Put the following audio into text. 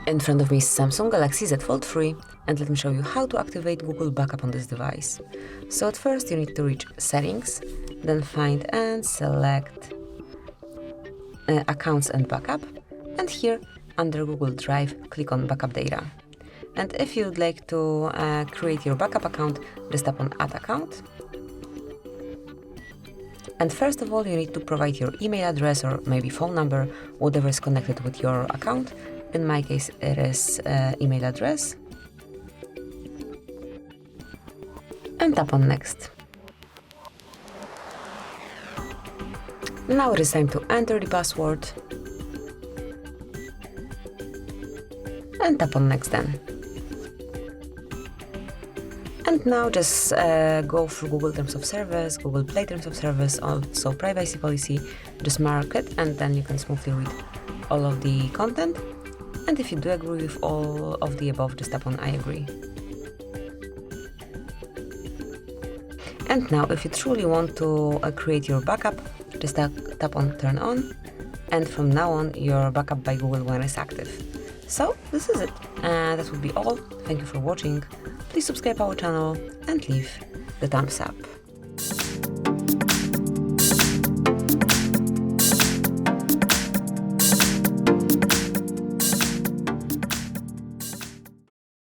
In front of me is Samsung Galaxy Z Fold 3, and let me show you how to activate Google Backup on this device. So at first you need to reach Settings, then find and select Accounts and Backup, and here under Google Drive click on Backup Data. And if you'd like to create your backup account, just tap on Add Account. And first of all you need to provide your email address or maybe phone number, whatever is connected with your account. In my case, it is email address. And tap on Next. Now it is time to enter the password. And tap on Next then. And now just go through Google Terms of Service, Google Play Terms of Service, also privacy policy, just mark it, and then you can smoothly read all of the content. And if you do agree with all of the above, just tap on I agree. And now if you truly want to create your backup, just tap on Turn On, and from now on your Backup by Google One is active. So this is it, that would be all. Thank you for watching. Please subscribe our channel and leave the thumbs up.